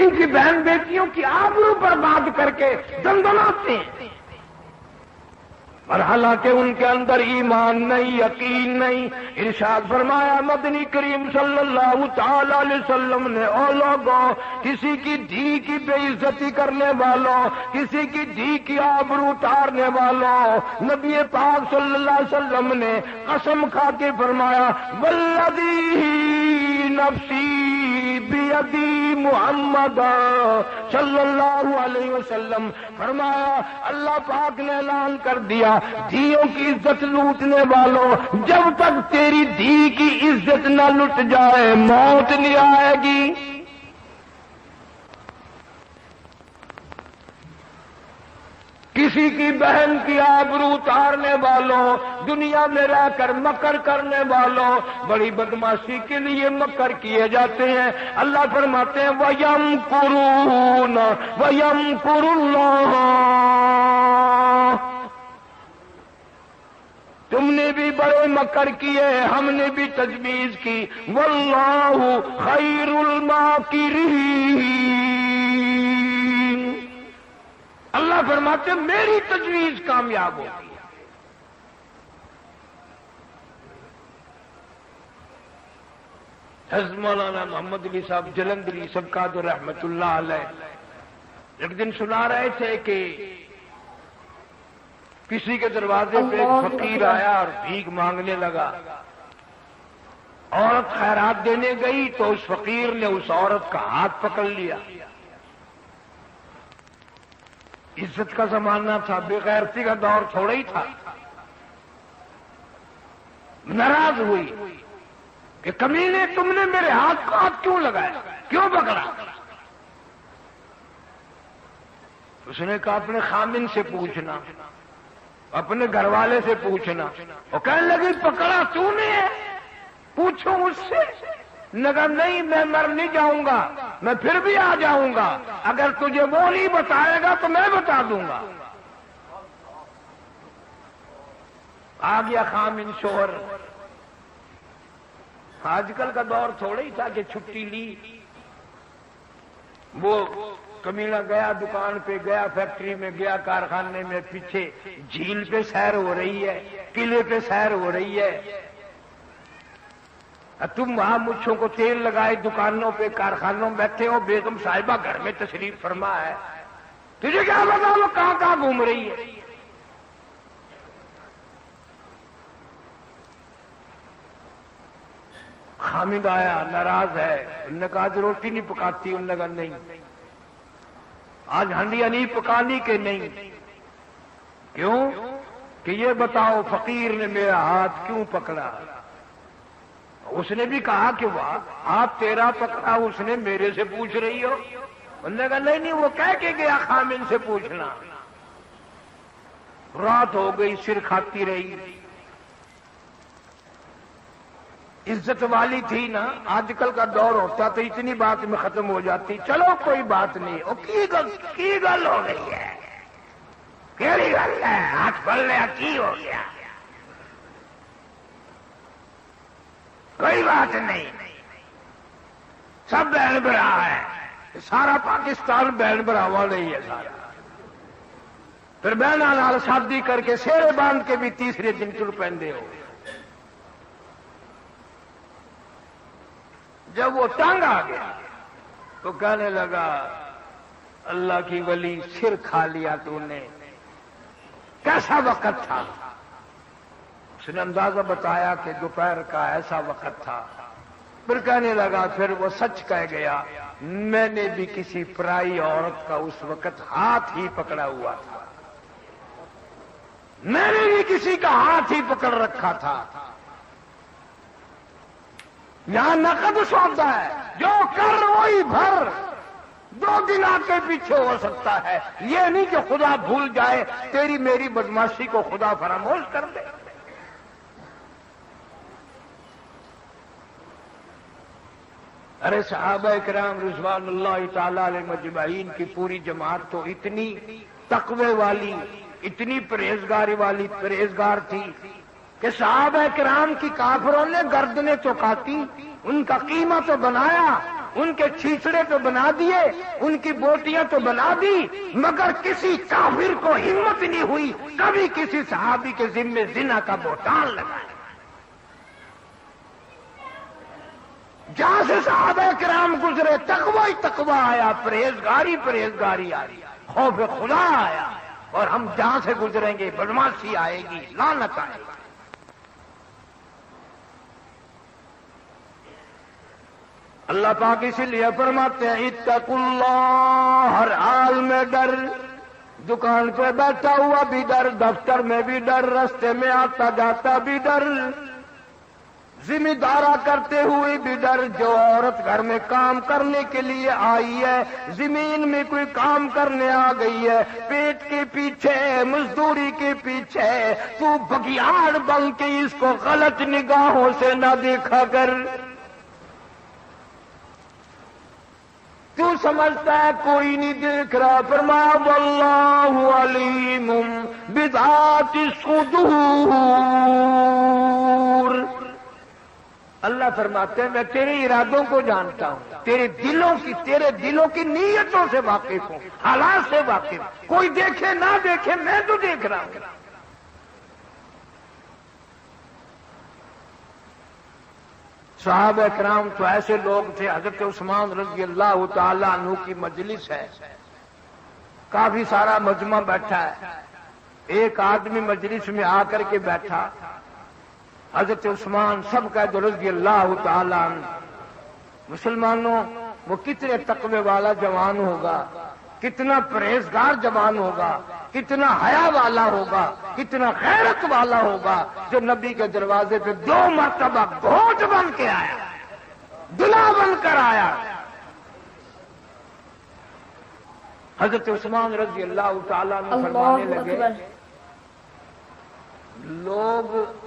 کسی کی بہن بیٹیوں کی آبرو برباد کر کے دندناتے ہیں، اور حالانکہ ان کے اندر ایمان نہیں، یقین نہیں۔ ارشاد فرمایا مدنی کریم صلی اللہ تعالی علیہ وسلم نے، او لوگوں، کسی کی دھی کی بے عزتی کرنے والوں، کسی کی دھی کی آبرو اتارنے والوں، نبی پاک صلی اللہ علیہ وسلم نے قسم کھا کے فرمایا والذی نفسی بیدی محمد صلی اللہ علیہ وسلم، فرمایا اللہ پاک نے اعلان کر دیا، دھیوں کی عزت لوٹنے والوں، جب تک تیری دھی کی عزت نہ لٹ جائے موت نہیں آئے گی۔ کسی کی بہن کی آبرو اتارنے والوں، دنیا میں رہ کر مکر کرنے والوں، بڑی بدماشی کے لیے مکر کیے جاتے ہیں۔ اللہ فرماتے ہیں وَيَمْكُرُونَ وَيَمْكُرُ اللَّهُ، تم نے بھی بڑے مکر کیے، ہم نے بھی تجویز کی، وَاللَّهُ خَيْرُ الْمَاكِرِينَ، اللہ فرماتے ہیں میری تجویز کامیاب ہوگی۔ حضرت مولانا محمد علی صاحب جلندری سبقات رحمت اللہ علیہ ایک دن سنا رہے تھے کہ کسی کے دروازے پہ ایک فقیر آیا اور بھیک مانگنے لگا۔ عورت خیرات دینے گئی تو اس فقیر نے اس عورت کا ہاتھ پکڑ لیا۔ عزت کا زمانہ تھا، بے غیرتی کا دور تھوڑا ہی تھا۔ ناراض ہوئی کہ کمینے تم نے میرے ہاتھ کو ہاتھ کیوں لگایا، کیوں پکڑا؟ اس نے کہا اپنے خامن سے پوچھنا، اپنے گھر والے سے پوچھنا۔ وہ کہنے لگی پکڑا تو نے ہے، پوچھو مجھ سے۔ نگا نہیں میں مر نہیں جاؤں گا، میں پھر بھی آ جاؤں گا، اگر تجھے وہ نہیں بتائے گا تو میں بتا دوں گا۔ آ گیا خامن شوہر۔ آج کل کا دور تھوڑا ہی تھا کہ چھٹی لی، وہ کمینہ گیا دکان پہ، گیا فیکٹری میں، گیا کارخانے میں، پیچھے جھیل پہ سیر ہو رہی ہے، قلعے پہ سیر ہو رہی ہے، تم وہاں مچھوں کو تیل لگائے دکانوں پہ کارخانوں میں بیٹھے ہو، بیگم صاحبہ گھر میں تشریف فرما ہے، تجھے کیا پتا وہ کہاں کہاں گھوم رہی ہے؟ خامد آیا ناراض ہے، انہوں نے کہا آج روٹی نہیں پکاتی، انہوں نے کہا نہیں آج ہنڈیاں نہیں پکانی کہ نہیں، کیوں کہ یہ بتاؤ فقیر نے میرا ہاتھ کیوں پکڑا؟ اس نے بھی کہا کہ واہ ہاتھ تیرا پکڑا، اس نے میرے سے پوچھ رہی ہو؟ انہوں نے کہا نہیں وہ کہہ کے گیا خامن سے پوچھنا۔ رات ہو گئی، سر کھاتی رہی۔ عزت والی تھی نا، آج کل کا دور ہوتا تو اتنی بات میں ختم ہو جاتی، چلو کوئی بات نہیں، وہ کی گل ہو گئی ہے، کیڑی گل ہے، ہاتھ پڑ لیا کی ہو گیا، کوئی بات نہیں، سب بہن برا ہے، سارا پاکستان بہن براوا نہیں ہے سارا۔ پھر بہنا نال شادی کر کے سیرے باندھ کے بھی تیسرے دن تر پہنتے ہو۔ جب وہ تنگ آ گیا تو کہنے لگا اللہ کی ولی سر کھا لیا تو نے، کیسا وقت تھا؟ اس نے اندازہ بتایا کہ دوپہر کا ایسا وقت تھا۔ پھر کہنے لگا پھر وہ سچ کہہ گیا، میں نے بھی کسی پرائی عورت کا اس وقت ہاتھ ہی پکڑا ہوا تھا، میں نے بھی کسی کا ہاتھ ہی پکڑ رکھا تھا۔ یہاں نقد سودا ہے، جو کر وہی بھر، 2 دن آگے پیچھے ہو سکتا ہے، یہ نہیں کہ خدا بھول جائے، تیری میری بدماشی کو خدا فراموش کر دے۔ ارے صحابہ کرام رضوان اللہ تعالی علیہ مجمعین کی پوری جماعت تو اتنی تقوی والی، اتنی پرہیزگار تھی کہ صحابہ کرام کی کافروں نے گردنیں تو کاٹی، ان کا قیمہ تو بنایا، ان کے چھیچڑے تو بنا دیے، ان کی بوٹیاں تو بنا دی، مگر کسی کافر کو ہمت نہیں ہوئی کبھی کسی صحابی کے ذمے زنا کا بہتان لگائے۔ جہاں سے صحابہ کرام گزرے تقوی ہی تقوی آیا، پرہیزگاری آئی، خوف خدا آیا، اور ہم جہاں سے گزریں گے بدماشی آئے گی، لعنت آئے گی۔ اللہ پاک اسی لیے فرماتے ہیں اتقوا اللہ، ہر حال میں ڈر، دکان پہ بیٹھا ہوا بھی ڈر، دفتر میں بھی ڈر، راستے میں آتا جاتا بھی ڈر، ذمہ دارا کرتے ہوئے بھی ڈر۔ جو عورت گھر میں کام کرنے کے لیے آئی ہے، زمین میں کوئی کام کرنے آ گئی ہے، پیٹ کے پیچھے، مزدوری کے پیچھے، تو بگیاڑ بن کے اس کو غلط نگاہوں سے نہ دیکھا کر۔ تو سمجھتا ہے کوئی نہیں دیکھ رہا، فرمایا واللہ علیم بذات الصدور، اللہ فرماتے ہیں میں تیرے ارادوں کو جانتا ہوں، تیرے دلوں کی نیتوں سے واقف ہوں، حالات سے واقف ہوں، کوئی دیکھے نہ دیکھے میں تو دیکھ رہا ہوں۔ صحابہ کرام تو ایسے لوگ تھے، حضرت عثمان رضی اللہ تعالی عنہ کی مجلس ہے، کافی سارا مجمع بیٹھا ہے، ایک آدمی مجلس میں آ کر کے بیٹھا، حضرت عثمان سب کا رضی اللہ تعالی عنہ، مسلمانوں وہ کتنے تقوی والا جوان ہوگا، کتنا پرہیزگار جوان ہوگا، کتنا حیا والا ہوگا، کتنا غیرت والا ہوگا، جو نبی کے دروازے پہ 2 مرتبہ گھوٹ بن کے آیا، دلہا بن کر آیا۔ حضرت عثمان رضی اللہ تعالیٰ عنہ فرمانے لگے لوگ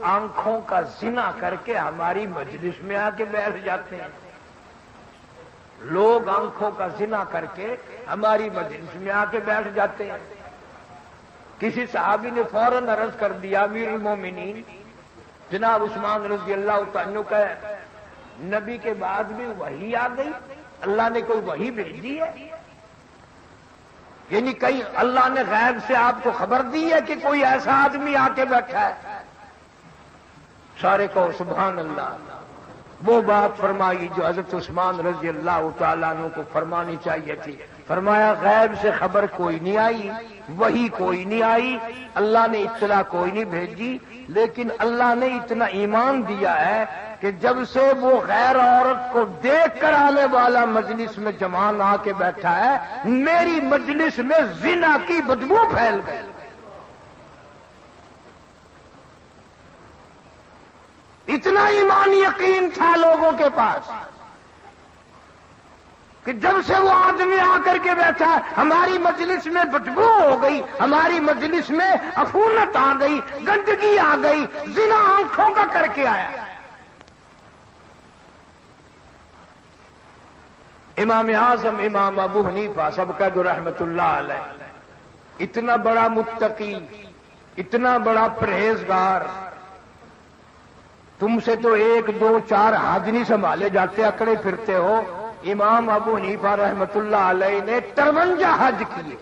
آنکھوں کا زنا کر کے ہماری مجلس میں آ کے بیٹھ جاتے ہیں، لوگ آنکھوں کا زنا کر کے ہماری مجلس میں آ کے بیٹھ جاتے ہیں۔ کسی صحابی نے فوراً عرض کر دیا امیر المومنین جناب عثمان رضی اللہ تعالیٰ کا نبی کے بعد بھی وحی آ گئی، اللہ نے کوئی وحی بھیجی ہے، یعنی کہیں اللہ نے غیب سے آپ کو خبر دی ہے کہ کوئی ایسا آدمی آ کے بیٹھا ہے؟ سارے کو سبحان اللہ۔ وہ بات فرمائی جو حضرت عثمان رضی اللہ تعالیٰ عنہ کو فرمانی چاہیے تھی، فرمایا غیب سے خبر کوئی نہیں آئی، وہی کوئی نہیں آئی، اللہ نے اطلاع کوئی نہیں بھیجی، لیکن اللہ نے اتنا ایمان دیا ہے کہ جب سے وہ غیر عورت کو دیکھ کر آنے والا مجلس میں جوان آ کے بیٹھا ہے، میری مجلس میں زنا کی بدبو پھیل گئی۔ اتنا ایمان یقین تھا لوگوں کے پاس کہ جب سے وہ آدمی آ کر کے بیٹھا ہماری مجلس میں بدبو ہو گئی، ہماری مجلس میں عفونت آ گئی، گندگی آ گئی، زنا آنکھوں کا کر کے آیا۔ امام اعظم امام ابو حنیفہ سب کا جو رحمت اللہ علیہ، اتنا بڑا متقی، اتنا بڑا پرہیزگار، تم سے تو 1 2 4 حج نہیں سنبھالے جاتے، اکڑے پھرتے ہو۔ امام ابو حنیفہ رحمت اللہ علیہ نے 53 حج کیے،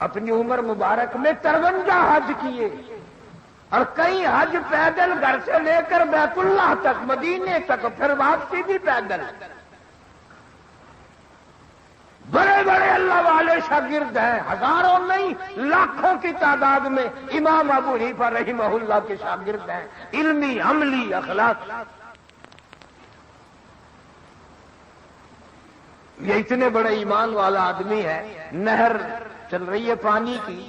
اپنی عمر مبارک میں 53 حج کیے، اور کئی حج پیدل گھر سے لے کر بیت اللہ تک، مدینے تک، پھر واپسی بھی پیدل۔ بڑے بڑے اللہ والے شاگرد ہیں، ہزاروں نہیں لاکھوں کی تعداد میں امام ابو حنیفہ رحمہ اللہ کے شاگرد ہیں، علمی عملی اخلاق۔ یہ اتنے بڑے ایمان والا آدمی ہے، نہر چل رہی ہے پانی کی،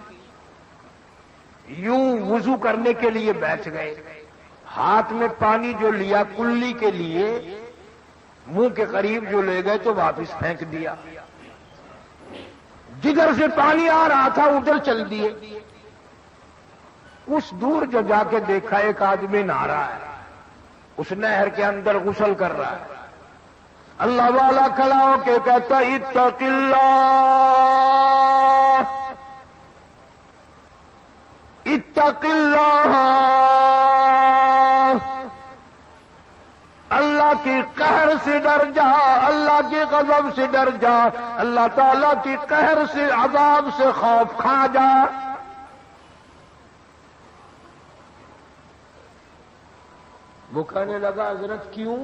یوں وضو کرنے کے لیے بیٹھ گئے، ہاتھ میں پانی جو لیا کلی کے لیے، منہ کے قریب جو لے گئے تو واپس پھینک دیا، جدھر سے پانی آ رہا تھا ادھر چل دیے۔ اس دور جو جا کے دیکھا ایک آدمی نہا رہا ہے، اس نہر کے اندر غسل کر رہا ہے، اللہ والا کھڑا ہو کے کہتا اتق اللہ اتق اللہ، اللہ تعالیٰ کی قہر سے ڈر جا، اللہ کے غضب سے ڈر جا، اللہ تعالیٰ کی قہر سے عذاب سے خوف کھا جا۔ وہ کہنے لگا حضرت کیوں؟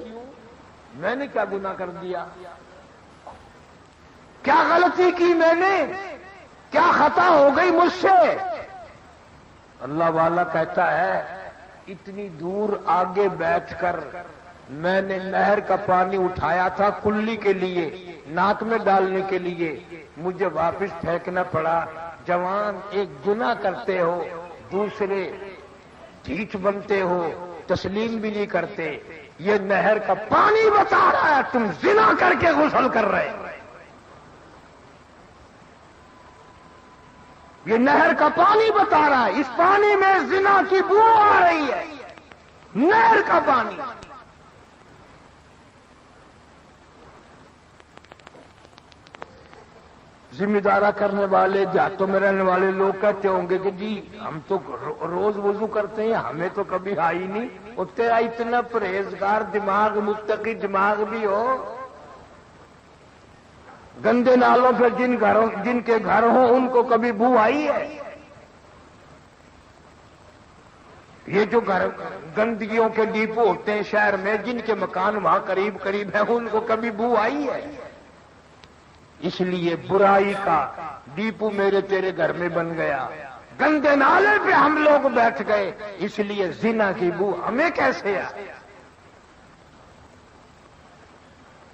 میں نے کیا گناہ کر دیا؟ کیا غلطی کی میں نے؟ کیا خطا ہو گئی مجھ سے؟ اللہ والا کہتا ہے اتنی دور آگے بیٹھ کر میں نے نہر کا پانی اٹھایا تھا کلی کے لیے، ناک میں ڈالنے کے لیے، مجھے واپس پھینکنا پڑا۔ جوان ایک گناہ کرتے ہو، دوسرے ڈھیٹ بنتے ہو، تسلیم بھی نہیں کرتے۔ یہ نہر کا پانی بتا رہا ہے تم زنا کر کے غسل کر رہے۔ یہ نہر کا پانی بتا رہا ہے، اس پانی میں زنا کی بو آ رہی ہے، نہر کا پانی۔ ذمہ دارہ کرنے والے، دیہاتوں میں رہنے والے لوگ کہتے ہوں گے کہ جی ہم تو روز وضو کرتے ہیں، ہمیں تو کبھی آئی نہیں۔ وہ تیرا اتنا پرہیزگار دماغ، متقی دماغ بھی ہو، گندے نالوں پہ جن کے گھر ہوں ان کو کبھی بو آئی ہے؟ یہ جو گندگیوں کے ڈیپو ہوتے ہیں شہر میں، جن کے مکان وہاں قریب قریب ہیں، ان کو کبھی بو آئی ہے؟ اس لیے برائی کا ڈیپو میرے تیرے گھر میں بن گیا، گندے نالے پہ ہم لوگ بیٹھ گئے، اس لیے زنا کی بو ہمیں کیسے آئے؟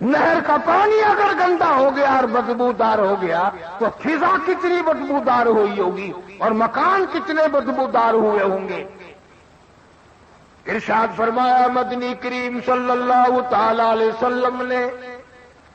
نہر کا پانی اگر گندا ہو گیا اور بدبودار ہو گیا تو فضا کتنی بدبودار ہوئی ہوگی اور مکان کتنے بدبودار ہوئے ہوں گے۔ ارشاد فرمایا مدنی کریم صلی اللہ تعالی علیہ وسلم نے،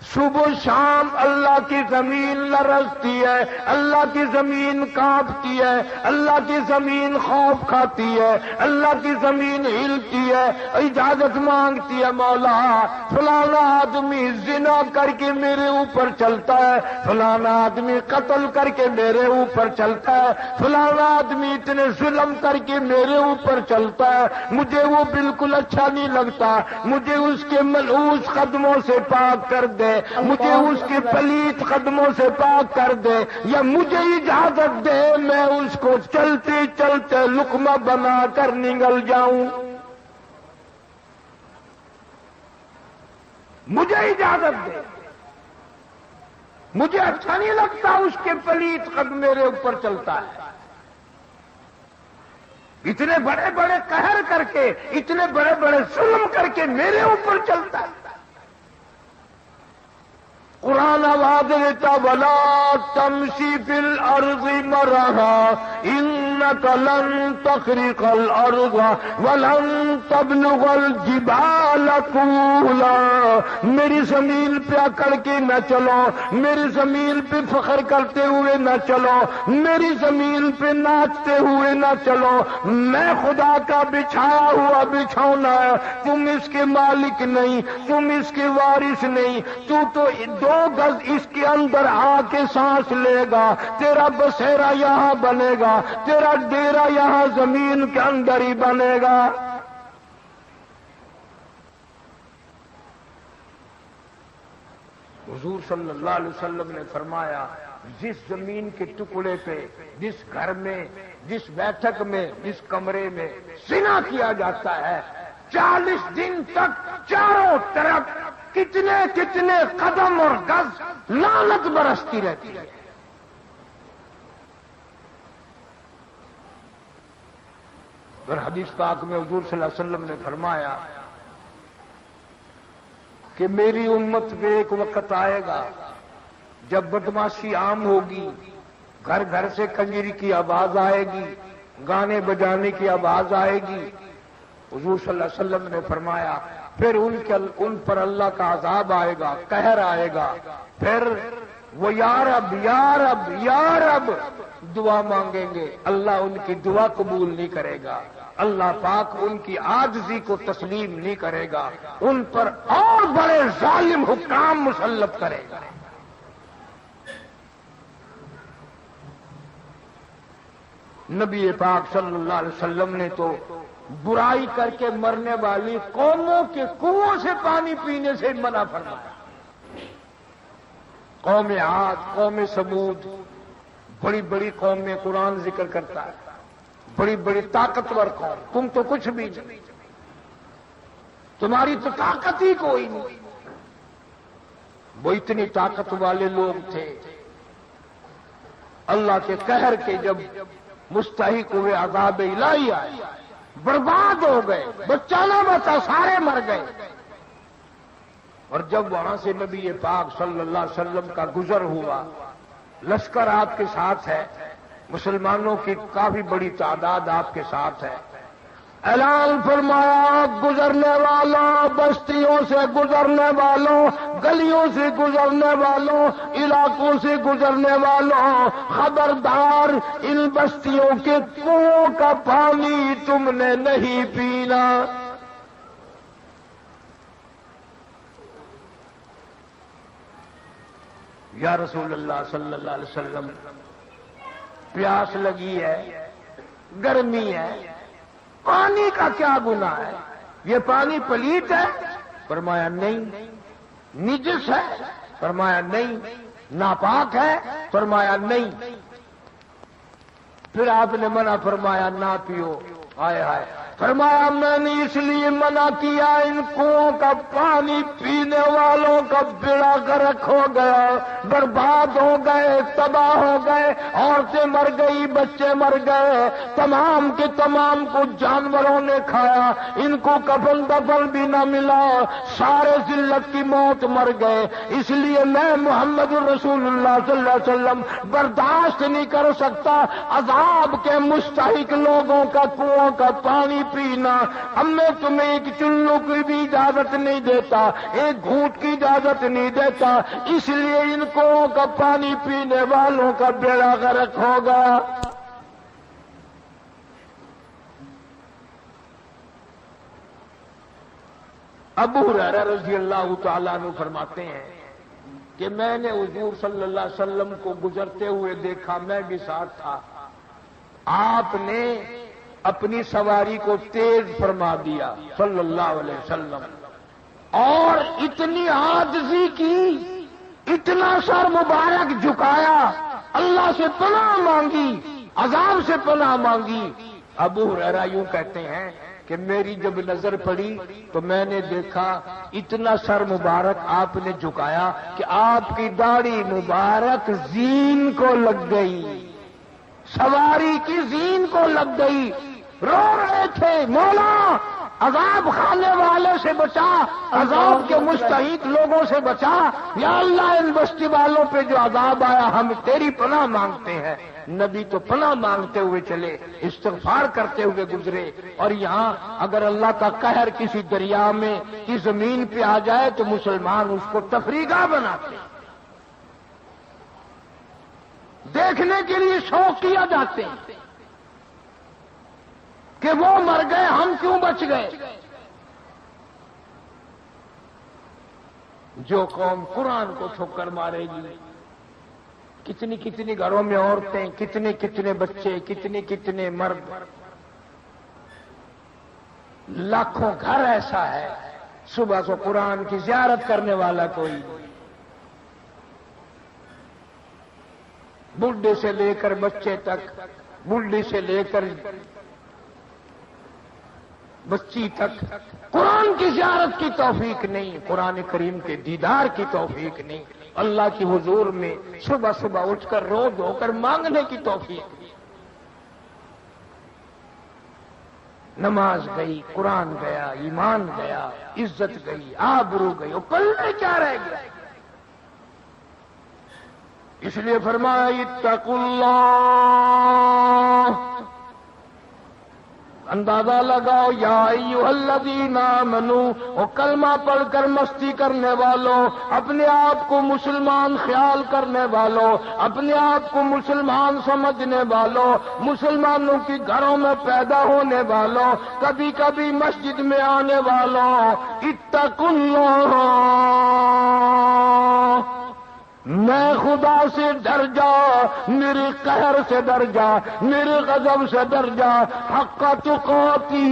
صبح شام اللہ کی زمین لرزتی ہے، اللہ کی زمین کانپتی ہے، اللہ کی زمین خوف کھاتی ہے، اللہ کی زمین ہلتی ہے، اجازت مانگتی ہے، مولا فلانا آدمی زنا کر کے میرے اوپر چلتا ہے، فلانا آدمی قتل کر کے میرے اوپر چلتا ہے، فلانا آدمی اتنے ظلم کر کے میرے اوپر چلتا ہے، مجھے وہ بالکل اچھا نہیں لگتا، مجھے اس کے ملعوس قدموں سے پاک کر دے، مجھے اس کے پلیت قدموں سے پاک کر دے، یا مجھے اجازت دے میں اس کو چلتے چلتے لقمہ بنا کر نگل جاؤں، مجھے اجازت دے، مجھے اچھا نہیں لگتا اس کے پلیت قدم میرے اوپر چلتا ہے۔ اتنے بڑے بڑے قہر کر کے، اتنے بڑے بڑے ظلم کر کے میرے اوپر چلتا ہے۔ قرآن آواز دیتا وَلَا تَمْشِ فِي الْأَرْضِ مَرَحًا إِنَّكَ لَن تَخْرِقَ الْأَرْضَ وَلَن تَبْلُغَ الْجِبَالَ طُولًا، میری زمین پہ اکڑ کے نہ چلو، میری زمین پہ فخر کرتے ہوئے نہ چلو، میری زمین پہ ناچتے ہوئے نہ چلو، میں خدا کا بچھایا ہوا بچھونا ہے، تم اس کے مالک نہیں، تم اس کے وارث نہیں، تو 2 گز اس کے اندر آ کے سانس لے گا، تیرا بسیرا یہاں بنے گا، تیرا ڈیرا یہاں زمین کے اندر ہی بنے گا۔ حضور صلی اللہ علیہ وسلم نے فرمایا جس زمین کے ٹکڑے پہ، جس گھر میں، جس بیٹھک میں، جس کمرے میں زنا کیا جاتا ہے، 40 دن تک چاروں طرف کتنے کتنے قدم اور گز لعنت برستی رہتی ہے۔ اور حدیث پاک میں حضور صلی اللہ علیہ وسلم نے فرمایا کہ میری امت پہ ایک وقت آئے گا جب بدماشی عام ہوگی، گھر گھر سے کنجری کی آواز آئے گی، گانے بجانے کی آواز آئے گی۔ حضور صلی اللہ علیہ وسلم نے فرمایا پھر ان پر اللہ کا عذاب آئے گا، قہر آئے گا، پھر وہ یا رب یا رب یا رب دعا مانگیں گے، اللہ ان کی دعا قبول نہیں کرے گا، اللہ پاک ان کی عاجزی کو تسلیم نہیں کرے گا، ان پر اور بڑے ظالم حکام مسلط کرے گا۔ نبی پاک صلی اللہ علیہ وسلم نے تو برائی کر کے مرنے والی قوموں کے کنووں سے پانی پینے سے منع فرمایا. قوم عاد، قوم سمود، بڑی بڑی قوم میں قرآن ذکر کرتا ہے، بڑی بڑی طاقتور قوم. تم تو کچھ بھی نہیں، تمہاری تو طاقت ہی کوئی نہیں. وہ اتنی طاقت والے لوگ تھے، اللہ کے قہر کے جب مستحق ہوئے عذاب الہی آئے، برباد ہو گئے، بچہ نہ بچا، سارے مر گئے. اور جب وہاں سے نبی پاک صلی اللہ علیہ وسلم کا گزر ہوا، لشکر آپ کے ساتھ ہے، مسلمانوں کی کافی بڑی تعداد آپ کے ساتھ ہے. اعلان فرمایا، گزرنے والوں، بستیوں سے گزرنے والوں، گلیوں سے گزرنے والوں، علاقوں سے گزرنے والوں، خبردار ان بستیوں کے کنووں کا پانی تم نے نہیں پینا. یا رسول اللہ صلی اللہ علیہ وسلم، پیاس لگی ہے، گرمی ہے، پانی کا کیا گناہ ہے؟ یہ پانی پلیت ہے؟ فرمایا نہیں. نجس ہے؟ فرمایا نہیں. ناپاک ہے؟ فرمایا نہیں. پھر آپ نے منع فرمایا نہ پیو. ہائے ہائے. فرمایا میں نے اس لیے منع کیا، ان کنووں کا پانی پینے والوں کا بیڑا غرق ہو گیا، برباد ہو گئے، تباہ ہو گئے، عورتیں مر گئی، بچے مر گئے، تمام کے تمام کو جانوروں نے کھایا، ان کو کفن دفن بھی نہ ملا، سارے ذلت کی موت مر گئے. اس لیے میں محمد رسول اللہ صلی اللہ علیہ وسلم برداشت نہیں کر سکتا عذاب کے مستحق لوگوں کا کنووں کا پانی پینا. اب میں تمہیں ایک چلو کی بھی اجازت نہیں دیتا، ایک گھونٹ کی اجازت نہیں دیتا، اس لیے ان کنووں کا پانی پینے والوں کا بیڑا غرق ہو گیا. ابو ہریرہ رضی اللہ تعالیٰ عنہ فرماتے ہیں کہ میں نے حضور صلی اللہ علیہ وسلم کو گزرتے ہوئے دیکھا، میں بھی ساتھ تھا. آپ نے اپنی سواری کو تیز فرما دیا صلی اللہ علیہ وسلم، اور اتنی عاجزی کی، اتنا سر مبارک جھکایا، اللہ سے پناہ مانگی، عذاب سے پناہ مانگی. ابو ہریرہ یوں کہتے ہیں کہ میری جب نظر پڑی تو میں نے دیکھا اتنا سر مبارک آپ نے جھکایا کہ آپ کی داڑھی مبارک زین کو لگ گئی، سواری کی زین کو لگ گئی. رو رہے تھے، مولا عذاب کھانے والے سے بچا، عذاب کے مستحق لوگوں سے بچا، یا اللہ ان بستی والوں پہ جو عذاب آیا ہم تیری پناہ مانگتے ہیں. نبی تو پناہ مانگتے ہوئے چلے، استغفار کرتے ہوئے گزرے. اور یہاں اگر اللہ کا قہر کسی دریا میں کی زمین پہ آ جائے تو مسلمان اس کو تفریح بناتے، دیکھنے کے لیے شوق کیا جاتے ہیں کہ وہ مر گئے ہم کیوں بچ گئے. جو قوم قرآن کو ٹھوکر مارے گی، کتنی کتنی گھروں میں عورتیں، کتنے کتنے بچے، کتنے کتنے مرد، لاکھوں گھر ایسا ہے صبح کو قرآن کی زیارت کرنے والا کوئی، بوڑھے سے لے کر بچے تک، بوڑھی سے لے کر بچی تک قرآن کی زیارت کی توفیق نہیں، قرآن کریم کے دیدار کی توفیق نہیں، اللہ کی حضور میں صبح صبح اٹھ کر رو دھو کر مانگنے کی توفیق نہیں. نماز گئی، قرآن گیا، ایمان گیا، عزت گئی، آبرو گئی، اور پلے کیا رہ گیا. اس لیے فرمایا اتقوا اللہ، اندازہ لگاؤ یا ایھا الذین آمنوا، اور کلمہ پڑھ کر مستی کرنے والوں، اپنے آپ کو مسلمان خیال کرنے والوں، اپنے آپ کو مسلمان سمجھنے والوں، مسلمانوں کی گھروں میں پیدا ہونے والوں، کبھی کبھی مسجد میں آنے والوں، اتقوا اللہ، میں خدا سے ڈر جا، میرے قہر سے ڈر جا، میرے غضب سے ڈر جا، حق تقاتی،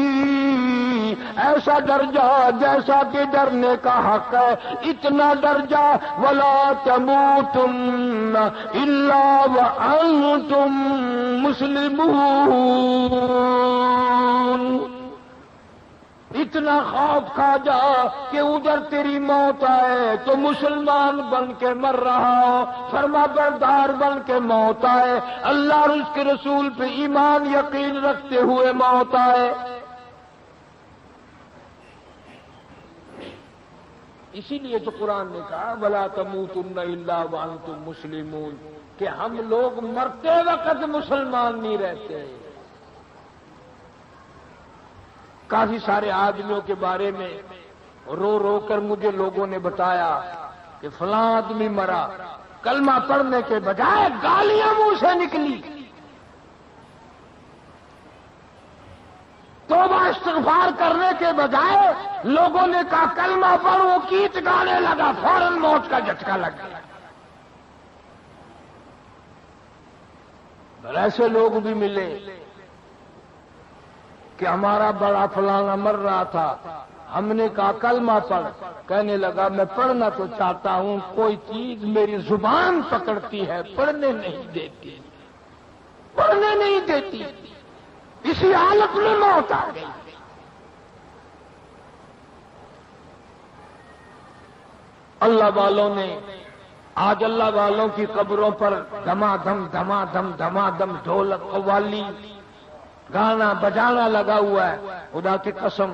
ایسا ڈر جا جیسا کہ ڈرنے کا حق ہے، اتنا ڈر جا، ولا تموتن الا وانتم مسلمون، اتنا خوف کھا جا کہ ادھر تیری موت آئے تو مسلمان بن کے مر رہا ہو، فرما بردار بن کے موت آئے، اللہ اور اس کے رسول پہ ایمان یقین رکھتے ہوئے موت آئے۔ اسی لیے تو قرآن نے کہا وَلَا تَمُوتُنَّ إِلَّا وَأَنْتُمْ مُسْلِمُونَ، کہ ہم لوگ مرتے وقت مسلمان نہیں رہتے۔ کافی سارے آدمیوں کے بارے میں رو رو کر مجھے لوگوں نے بتایا کہ فلاں آدمی مرا، کلمہ پڑھنے کے بجائے گالیاں منہ سے نکلی، توبہ استغفار کرنے کے بجائے لوگوں نے کہا کلمہ پڑھ، وہ گیت گانے لگا، فوراً موت کا جھٹکا لگ گیا۔ اور ایسے لوگ بھی ملے کہ ہمارا بڑا فلانا مر رہا تھا، ہم نے کہا کلمہ پڑھ، کہنے لگا میں پڑھنا تو چاہتا ہوں، کوئی چیز میری زبان پکڑتی ہے، پڑھنے نہیں دیتی، پڑھنے نہیں دیتی، اسی حالت میں موت آ گئی۔ اللہ والوں نے آج اللہ والوں کی قبروں پر دما دم دما دم دما دم ڈھولک قوالی گانا بجانا لگا ہوا ہے۔ خدا کی قسم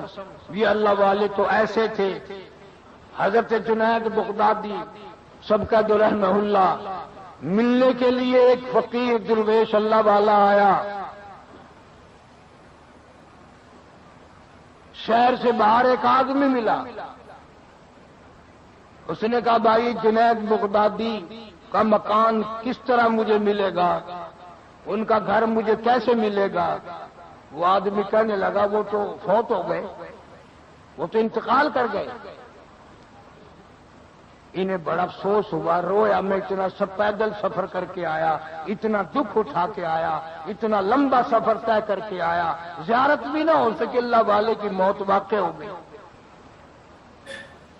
یہ اللہ والے تو ایسے تھے۔ حضرت جنید بغدادی سبقت رحمہ اللہ ملنے کے لیے ایک فقیر درویش اللہ والا آیا، شہر سے باہر ایک آدمی ملا، اس نے کہا بھائی جنید بغدادی کا مکان کس طرح مجھے ملے گا، ان کا گھر مجھے کیسے ملے گا؟ وہ آدمی کہنے لگا وہ تو فوت ہو گئے، وہ تو انتقال کر گئے۔ انہیں بڑا افسوس ہوا، رویا، میں اتنا سب پیدل سفر کر کے آیا، اتنا دکھ اٹھا کے آیا، اتنا لمبا سفر طے کر کے آیا، زیارت بھی نہ ہو سکے، اللہ والے کی موت واقع ہو گئی۔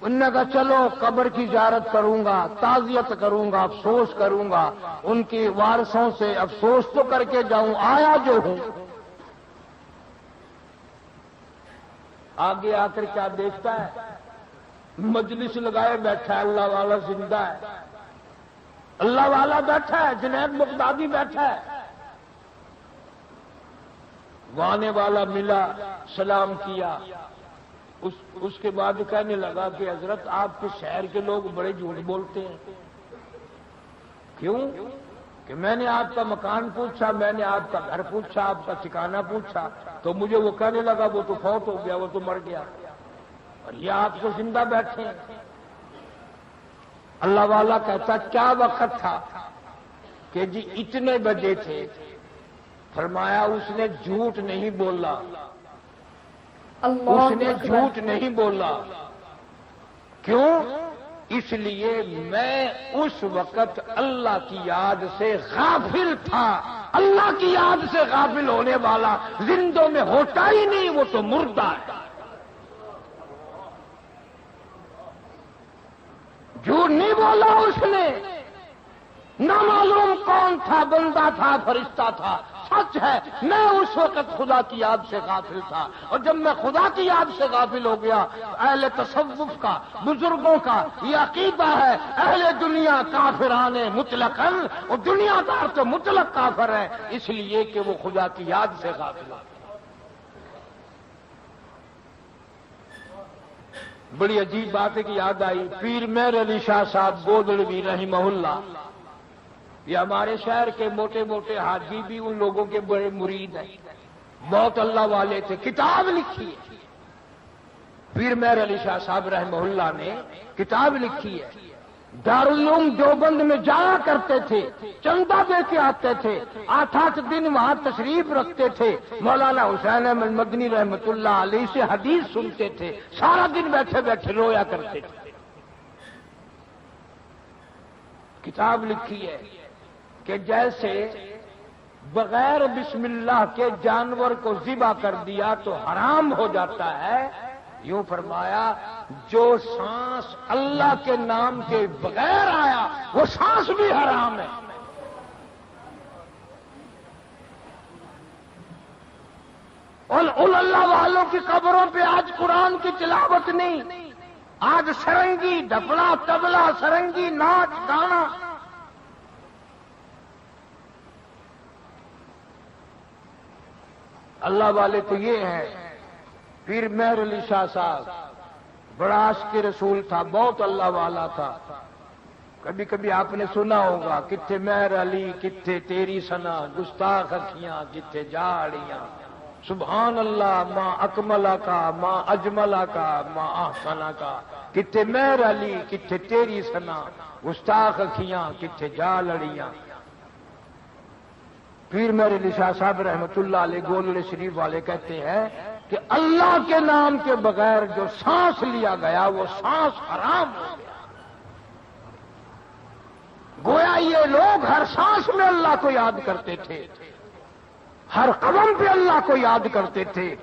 انہوں نے کہا چلو قبر کی زیارت کروں گا، تعزیت کروں گا، افسوس کروں گا، ان کی وارثوں سے افسوس تو کر کے جاؤں، آیا جو ہوں۔ آگے آ کر کیا دیکھتا ہے؟ مجلس لگائے بیٹھا ہے، اللہ والا زندہ ہے، اللہ والا بیٹھا ہے، جنید بغدادی بیٹھا ہے۔ وانے والا ملا، سلام کیا، اس کے بعد کہنے لگا کہ حضرت آپ کے شہر کے لوگ بڑے جھوٹ بولتے ہیں۔ کیوں؟ کہ میں نے آپ کا مکان پوچھا، میں نے آپ کا گھر پوچھا، آپ کا ٹھکانہ پوچھا، تو مجھے وہ کہنے لگا وہ تو فوت ہو گیا، وہ تو مر گیا، اور یہ آپ کو زندہ بیٹھے ہیں۔ اللہ والا کہتا کیا وقت تھا؟ کہ جی اتنے بجے تھے۔ فرمایا اس نے جھوٹ نہیں بولا، اس نے جھوٹ نہیں بولا۔ کیوں؟ اس لیے میں اس وقت اللہ کی یاد سے غافل تھا۔ اللہ کی یاد سے غافل ہونے والا زندوں میں ہوتا ہی نہیں، وہ تو مردہ ہے۔ جھوٹ نہیں بولا اس نے، نہ معلوم کون تھا، بندہ تھا، فرشتہ تھا، سچ ہے میں اس وقت خدا کی یاد سے غافل تھا، اور جب میں خدا کی یاد سے غافل ہو گیا، اہل تصوف کا، بزرگوں کا یہ عقیدہ ہے، اہل دنیا کافران مطلقاً، اور دنیا دار تو مطلق کافر ہے، اس لیے کہ وہ خدا کی یاد سے غافل ہے۔ بڑی عجیب بات ہے کہ یاد آئی، پیر مہر علی شاہ صاحب گودڑوی رحمہ اللہ، یہ ہمارے شہر کے موٹے موٹے حاجی بھی ان لوگوں کے بڑے مرید ہیں، بہت اللہ والے تھے، کتاب لکھی ہے۔ پیر مہر علی شاہ صاحب رحمہ اللہ نے کتاب لکھی ہے، دارالعلوم دیوبند میں جایا کرتے تھے، چندہ دے کے آتے تھے، 8 دن وہاں تشریف رکھتے تھے، مولانا حسین احمد مدنی رحمۃ اللہ علیہ سے حدیث سنتے تھے، سارا دن بیٹھے بیٹھے رویا کرتے تھے۔ کتاب لکھی ہے کہ جیسے بغیر بسم اللہ کے جانور کو ذبح کر دیا تو حرام ہو جاتا ہے، یوں فرمایا جو سانس اللہ کے نام کے بغیر آیا وہ سانس بھی حرام ہے۔ ان اللہ والوں کی قبروں پہ آج قرآن کی تلاوت نہیں، آج سرنگی، ڈھپلا، طبلہ، سرنگی، ناچ گانا۔ اللہ والے تو یہ ہیں۔ پیر مہر علی شاہ صاحب بڑا عاشق رسول تھا، بہت اللہ والا تھا۔ کبھی کبھی آپ نے سنا ہوگا کتھے مہر علی کتھے تیری سنا، گستاخ اکھیاں کتھے جاڑیاں، سبحان اللہ ماں اکملہ کا ماں اجملہ کا ماں احسنہ کا، کتھے مہر علی کتھے تیری سنا، گستاخ اکھیاں کتھے جاڑیاں۔ پیر مہر علی شاہ صاحب رحمت اللہ علیہ گولڑے شریف والے کہتے ہیں کہ اللہ کے نام کے بغیر جو سانس لیا گیا وہ سانس حرام ہو گیا۔ گویا یہ لوگ ہر سانس میں اللہ کو یاد کرتے تھے، ہر قدم پہ اللہ کو یاد کرتے تھے،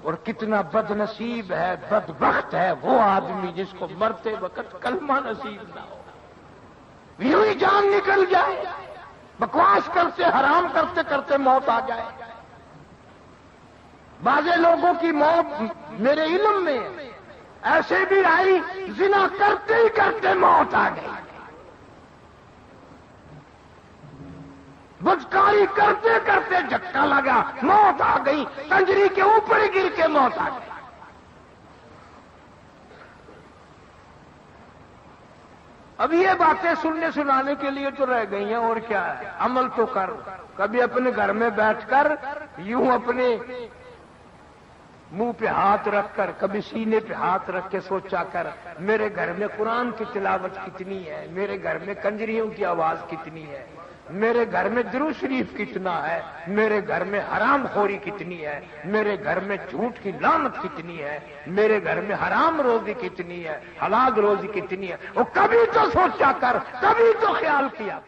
اور کتنا بد نصیب ہے، بدبخت ہے وہ آدمی جس کو مرتے وقت کلمہ نصیب نہ ہو، یوں ہی جان نکل جائے، بکواس کرتے حرام کرتے کرتے موت آ جائے۔ بعض لوگوں کی موت میرے علم میں ایسے بھی آئی زنا کرتے ہی کرتے موت آ گئی، بدکاری کرتے کرتے جھٹکا لگا موت آ گئی، کنجری کے اوپر ہی گر کے موت آ گئی۔ اب یہ باتیں سننے سنانے کے لیے تو رہ گئی ہیں، اور کیا ہے، عمل تو کر۔ کبھی اپنے گھر میں بیٹھ کر یوں اپنے منہ پہ ہاتھ رکھ کر، کبھی سینے پہ ہاتھ رکھ کے سوچا کر میرے گھر میں قرآن کی تلاوت کتنی ہے، میرے گھر میں کنجریوں کی آواز کتنی ہے، میرے گھر میں درود شریف کتنا ہے، میرے گھر میں حرام خوری کتنی ہے، میرے گھر میں جھوٹ کی لعنت کتنی ہے، میرے گھر میں حرام روزی کتنی ہے، حلال روزی کتنی ہے۔ وہ کبھی تو سوچا کر، کبھی تو خیال کیا۔